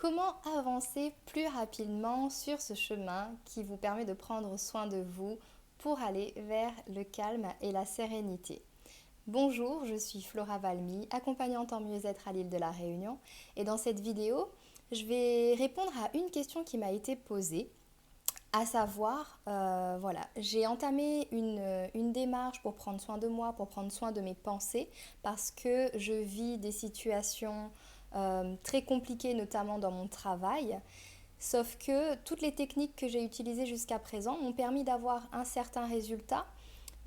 Comment avancer plus rapidement sur ce chemin qui vous permet de prendre soin de vous pour aller vers le calme et la sérénité? Bonjour, je suis Flora Valmy, accompagnante en mieux-être à l'île de la Réunion et dans cette vidéo, je vais répondre à une question qui m'a été posée, à savoir, j'ai entamé une démarche pour prendre soin de moi, pour prendre soin de mes pensées parce que je vis des situations très compliquées, notamment dans mon travail. Sauf que toutes les techniques que j'ai utilisées jusqu'à présent m'ont permis d'avoir un certain résultat,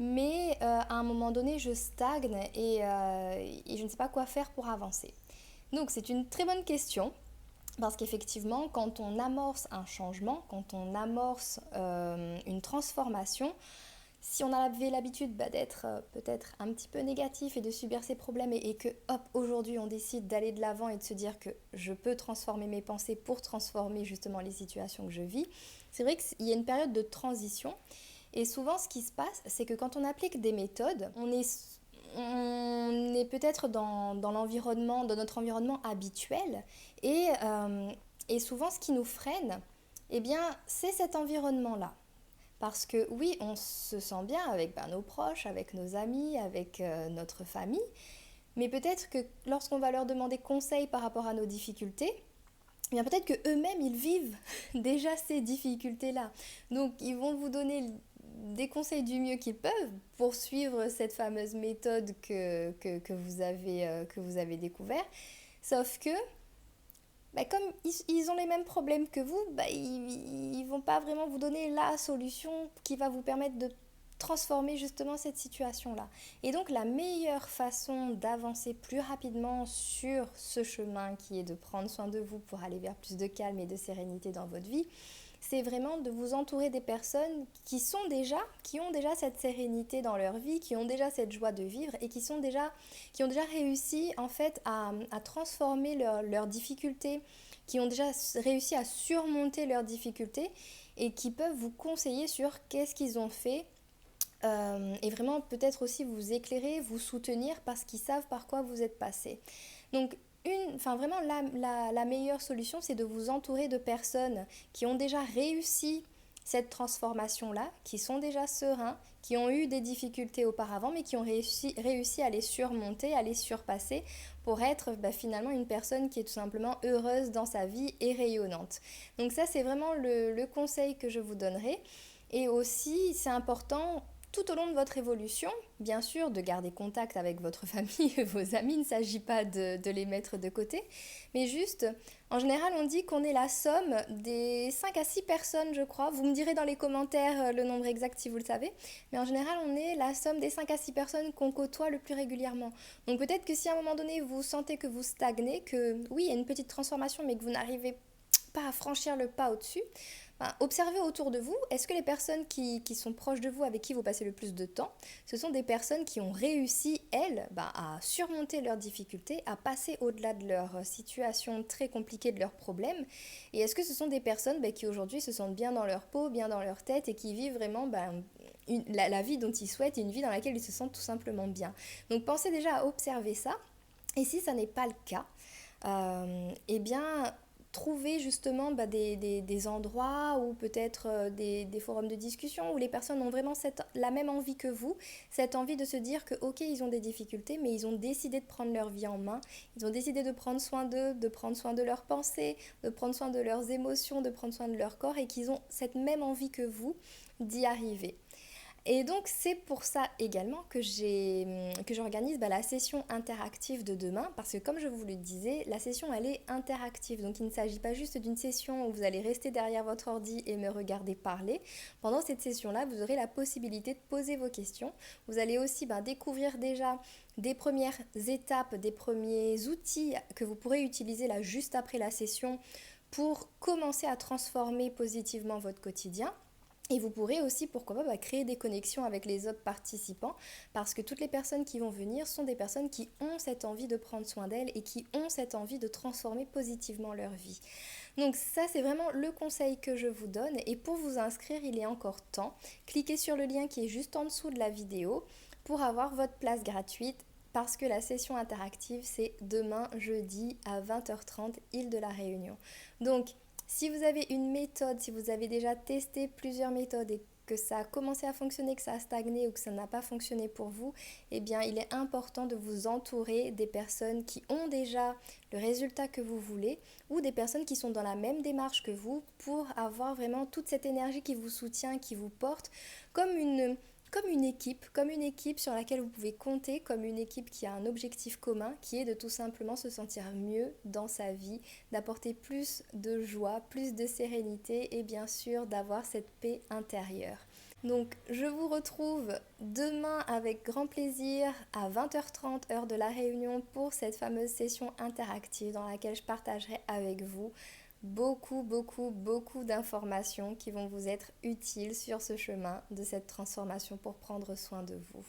mais à un moment donné, je stagne et je ne sais pas quoi faire pour avancer. Donc c'est une très bonne question. Parce qu'effectivement, quand on amorce un changement, quand on amorce une transformation, si on avait l'habitude d'être peut-être un petit peu négatif et de subir ses problèmes et que hop, aujourd'hui on décide d'aller de l'avant et de se dire que je peux transformer mes pensées pour transformer justement les situations que je vis, c'est vrai qu'il y a une période de transition. Et souvent, ce qui se passe, c'est que quand on applique des méthodes, on est peut-être dans l'environnement, dans notre environnement habituel. Et souvent, ce qui nous freine, eh bien, c'est cet environnement-là. Parce que oui, on se sent bien avec nos proches, avec nos amis, avec notre famille. Mais peut-être que lorsqu'on va leur demander conseil par rapport à nos difficultés, eh bien peut-être qu'eux-mêmes, ils vivent déjà ces difficultés-là. Donc, ils vont vous donner des conseils du mieux qu'ils peuvent pour suivre cette fameuse méthode que vous avez découvert. Sauf que, comme ils ont les mêmes problèmes que vous, ils ne vont pas vraiment vous donner la solution qui va vous permettre de transformer justement cette situation-là. Et donc la meilleure façon d'avancer plus rapidement sur ce chemin qui est de prendre soin de vous pour aller vers plus de calme et de sérénité dans votre vie, c'est vraiment de vous entourer des personnes qui ont déjà cette sérénité dans leur vie, qui ont déjà cette joie de vivre et qui ont déjà réussi en fait à transformer leurs difficultés, qui ont déjà réussi à surmonter leurs difficultés et qui peuvent vous conseiller sur qu'est-ce qu'ils ont fait et vraiment peut-être aussi vous éclairer, vous soutenir parce qu'ils savent par quoi vous êtes passé. Donc vraiment la meilleure solution, c'est de vous entourer de personnes qui ont déjà réussi cette transformation-là, qui sont déjà sereins, qui ont eu des difficultés auparavant, mais qui ont réussi à les surmonter, à les surpasser pour être finalement une personne qui est tout simplement heureuse dans sa vie et rayonnante. Donc ça, c'est vraiment le conseil que je vous donnerai. Et aussi, c'est important tout au long de votre évolution, bien sûr, de garder contact avec votre famille et vos amis, il ne s'agit pas de les mettre de côté, mais juste, en général, on dit qu'on est la somme des 5 à 6 personnes, je crois. Vous me direz dans les commentaires le nombre exact si vous le savez, mais en général, on est la somme des 5 à 6 personnes qu'on côtoie le plus régulièrement. Donc peut-être que si à un moment donné, vous sentez que vous stagnez, que oui, il y a une petite transformation, mais que vous n'arrivez pas à franchir le pas au-dessus, observez autour de vous, est-ce que les personnes qui sont proches de vous, avec qui vous passez le plus de temps, ce sont des personnes qui ont réussi, elles, à surmonter leurs difficultés, à passer au-delà de leur situation très compliquée, de leurs problèmes, et est-ce que ce sont des personnes qui aujourd'hui se sentent bien dans leur peau, bien dans leur tête, et qui vivent vraiment la vie dont ils souhaitent, une vie dans laquelle ils se sentent tout simplement bien. Donc pensez déjà à observer ça, et si ça n'est pas le cas, eh bien trouver justement des endroits ou peut-être des forums de discussion où les personnes ont vraiment la même envie que vous, cette envie de se dire que ok, ils ont des difficultés, mais ils ont décidé de prendre leur vie en main, ils ont décidé de prendre soin d'eux, de prendre soin de leurs pensées, de prendre soin de leurs émotions, de prendre soin de leur corps et qu'ils ont cette même envie que vous d'y arriver. Et donc c'est pour ça également que j'organise la session interactive de demain, parce que comme je vous le disais, la session elle est interactive, donc il ne s'agit pas juste d'une session où vous allez rester derrière votre ordi et me regarder parler. Pendant cette session-là, vous aurez la possibilité de poser vos questions. Vous allez aussi découvrir déjà des premières étapes, des premiers outils que vous pourrez utiliser là juste après la session pour commencer à transformer positivement votre quotidien. Et vous pourrez aussi, pourquoi pas, créer des connexions avec les autres participants parce que toutes les personnes qui vont venir sont des personnes qui ont cette envie de prendre soin d'elles et qui ont cette envie de transformer positivement leur vie. Donc ça, c'est vraiment le conseil que je vous donne. Et pour vous inscrire, il est encore temps. Cliquez sur le lien qui est juste en dessous de la vidéo pour avoir votre place gratuite parce que la session interactive, c'est demain, jeudi, à 20h30, île de la Réunion. Donc, si vous avez une méthode, si vous avez déjà testé plusieurs méthodes et que ça a commencé à fonctionner, que ça a stagné ou que ça n'a pas fonctionné pour vous, eh bien, il est important de vous entourer des personnes qui ont déjà le résultat que vous voulez ou des personnes qui sont dans la même démarche que vous pour avoir vraiment toute cette énergie qui vous soutient, qui vous porte comme une équipe sur laquelle vous pouvez compter, comme une équipe qui a un objectif commun, qui est de tout simplement se sentir mieux dans sa vie, d'apporter plus de joie, plus de sérénité et bien sûr d'avoir cette paix intérieure. Donc je vous retrouve demain avec grand plaisir à 20h30 heure de la Réunion pour cette fameuse session interactive dans laquelle je partagerai avec vous beaucoup d'informations qui vont vous être utiles sur ce chemin de cette transformation pour prendre soin de vous.